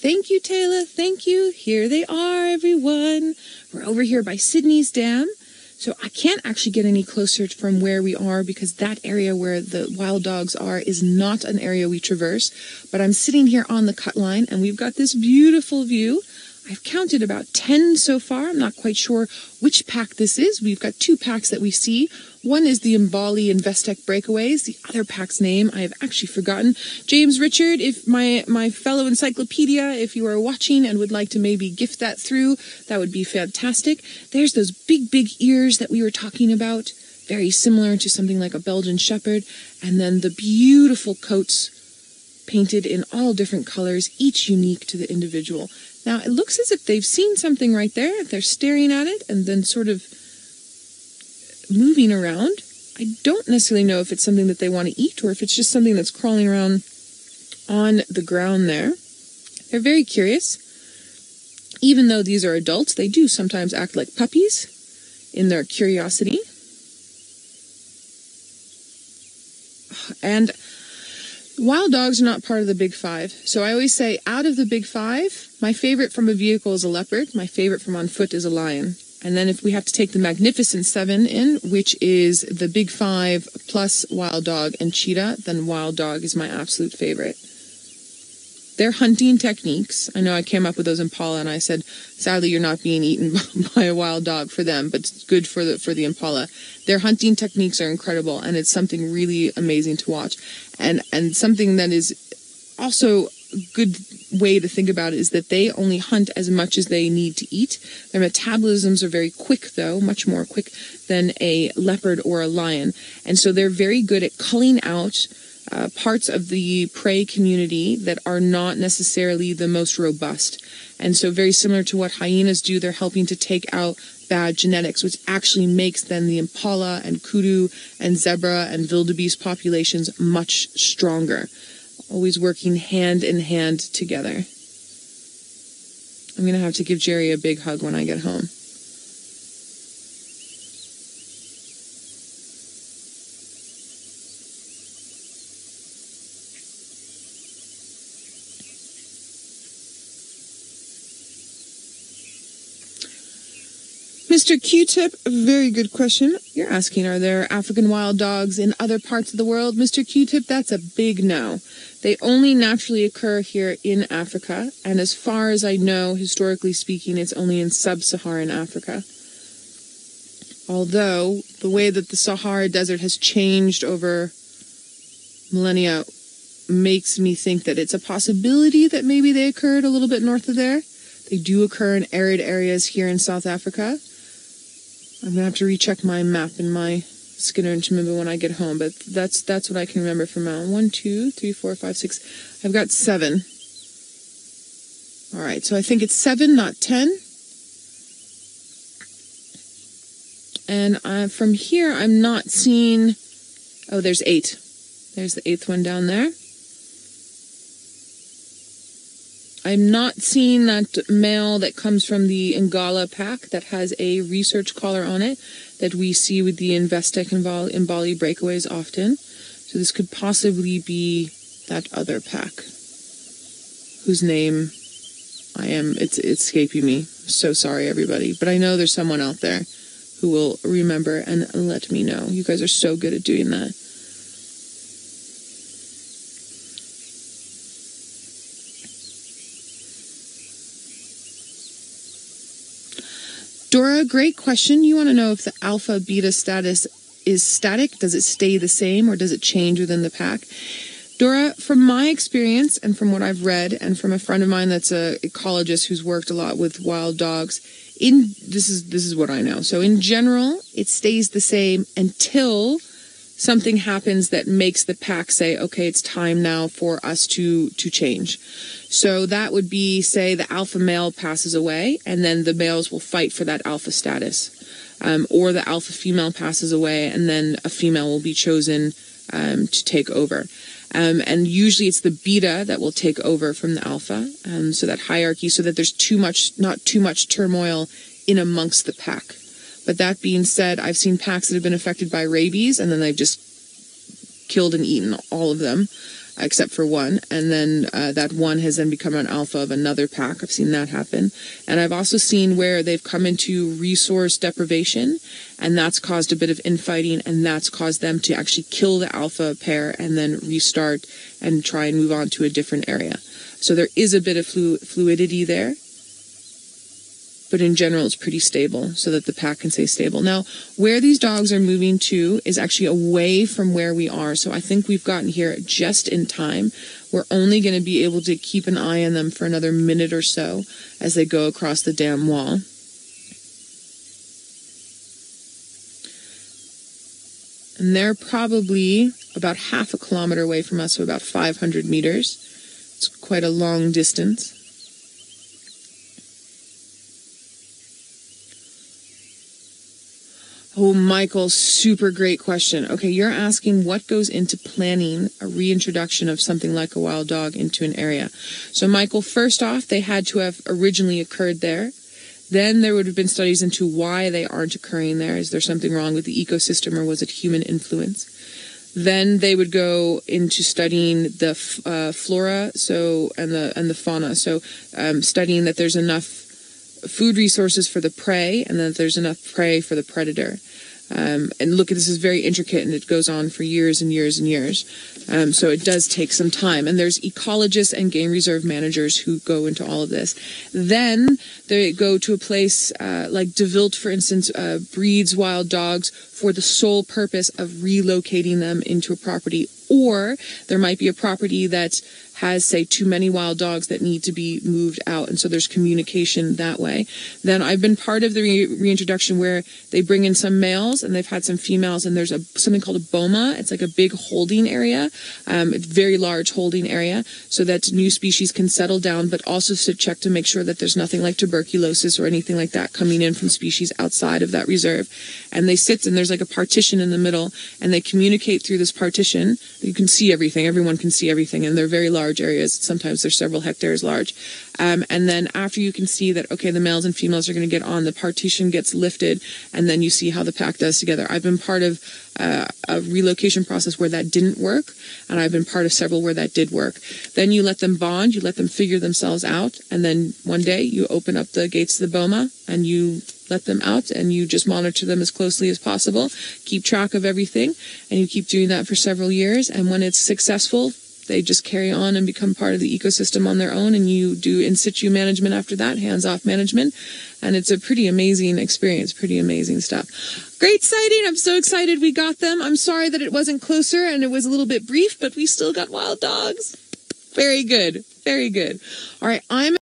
Thank you, Taylor. Thank you. Here they are, everyone. We're over here by Sydney's Dam. So I can't actually get any closer from where we are because that area where the wild dogs are is not an area we traverse. But I'm sitting here on the cut line and we've got this beautiful view. I've counted about 10 so far. I'm not quite sure which pack this is. We've got 2 packs that we see. One is the Mbali and Vestec breakaways. The other pack's name I have actually forgotten. James Richard, if my fellow encyclopedia, if you are watching and would like to maybe gift that through, that would be fantastic. There's those big ears that we were talking about, very similar to something like a Belgian Shepherd. And then the beautiful coats painted in all different colors, each unique to the individual. Now, it looks as if they've seen something right there. They're staring at it and then sort of moving around. I don't necessarily know if it's something that they want to eat or if it's just something that's crawling around on the ground there. They're very curious. Even though these are adults, they do sometimes act like puppies in their curiosity. And wild dogs are not part of the big 5. So I always say, out of the big 5, my favorite from a vehicle is a leopard. My favorite from on foot is a lion. And then if we have to take the Magnificent 7 in, which is the big 5 plus wild dog and cheetah, then wild dog is my absolute favorite. Their hunting techniques, I know I came up with those Impala and I said, sadly you're not being eaten by a wild dog for them, but it's good for the Impala. Their hunting techniques are incredible and it's something really amazing to watch. And something that is also a good way to think about it is that they only hunt as much as they need to eat. Their metabolisms are very quick though, much more quick than a leopard or a lion. And so they're very good at culling out parts of the prey community that are not necessarily the most robust. And so very similar to what hyenas do, they're helping to take out bad genetics, which actually makes then the impala and kudu and zebra and wildebeest populations much stronger. Always working hand in hand together. I'm going to have to give Jerry a big hug when I get home. Mr. Q-Tip, very good question. You're asking, are there African wild dogs in other parts of the world? Mr. Q-Tip, that's a big no. They only naturally occur here in Africa, and as far as I know, historically speaking, it's only in sub-Saharan Africa. Although, the way that the Sahara Desert has changed over millennia makes me think that it's a possibility that maybe they occurred a little bit north of there. They do occur in arid areas here in South Africa. I'm going to have to recheck my map in my Skinner and Chimimba when I get home, but that's what I can remember from now. 1, 2, 3, 4, 5, 6. I've got 7. All right, so I think it's 7, not 10. And from here, I'm not seeing... Oh, there's 8. There's the 8th one down there. I'm not seeing that male that comes from the Ngala pack that has a research collar on it that we see with the Investec and Mbali breakaways often. So this could possibly be that other pack whose name it's escaping me. So sorry, everybody. But I know there's someone out there who will remember and let me know. You guys are so good at doing that. Dora, great question. You want to know if the alpha-beta status is static? Does it stay the same or does it change within the pack? Dora, from my experience and from what I've read and from a friend of mine that's an ecologist who's worked a lot with wild dogs, this is what I know. So in general, it stays the same until something happens that makes the pack say, okay, it's time now for us to change. So that would be, say, the alpha male passes away, and then the males will fight for that alpha status. Or the alpha female passes away, and then a female will be chosen to take over. And usually it's the beta that will take over from the alpha, so that hierarchy, so that there's not too much turmoil in amongst the pack. But that being said, I've seen packs that have been affected by rabies, and then they've just killed and eaten all of them. except for one. And then that one has then become an alpha of another pack. I've seen that happen. And I've also seen where they've come into resource deprivation, and that's caused a bit of infighting, and that's caused them to actually kill the alpha pair and then restart and try and move on to a different area. So there is a bit of fluidity there. But in general, it's pretty stable so that the pack can stay stable. Now, where these dogs are moving to is actually away from where we are. So I think we've gotten here just in time. We're only going to be able to keep an eye on them for another minute or so as they go across the dam wall. And they're probably about half a kilometer away from us, so about 500 meters. It's quite a long distance. Oh, Michael, super great question. Okay, you're asking what goes into planning a reintroduction of something like a wild dog into an area. So, Michael, first off, they had to have originally occurred there. Then there would have been studies into why they aren't occurring there. Is there something wrong with the ecosystem, or was it human influence? Then they would go into studying the flora, and the fauna. So, studying that there's enough food resources for the prey, and that there's enough prey for the predator. And look, this is very intricate, and it goes on for years and years and years. So it does take some time. And there's ecologists and game reserve managers who go into all of this. Then they go to a place like De Wild, for instance, breeds wild dogs for the sole purpose of relocating them into a property. Or there might be a property that has, say, too many wild dogs that need to be moved out. And so there's communication that way. Then I've been part of the reintroduction where they bring in some males and they've had some females, and there's something called a boma. It's like a big holding area, a very large holding area, so that new species can settle down, but also to check to make sure that there's nothing like tuberculosis or anything like that coming in from species outside of that reserve. And they sit, and there's like a partition in the middle, and they communicate through this partition. You can see everything. Everyone can see everything, and they're very large areas. Sometimes they're several hectares large. And then after you can see that, okay, the males and females are going to get on, the partition gets lifted, and then you see how the pack does together. I've been part of a relocation process where that didn't work, and I've been part of several where that did work. Then you let them bond, you let them figure themselves out, and then one day you open up the gates to the boma, and you let them out, and you just monitor them as closely as possible, keep track of everything, and you keep doing that for several years. And when it's successful, they just carry on and become part of the ecosystem on their own, and you do in situ management after that, hands-off management, and it's a pretty amazing experience, pretty amazing stuff. Great sighting. I'm so excited we got them. I'm sorry that it wasn't closer and it was a little bit brief, but we still got wild dogs. Very good. Very good. All right, I'm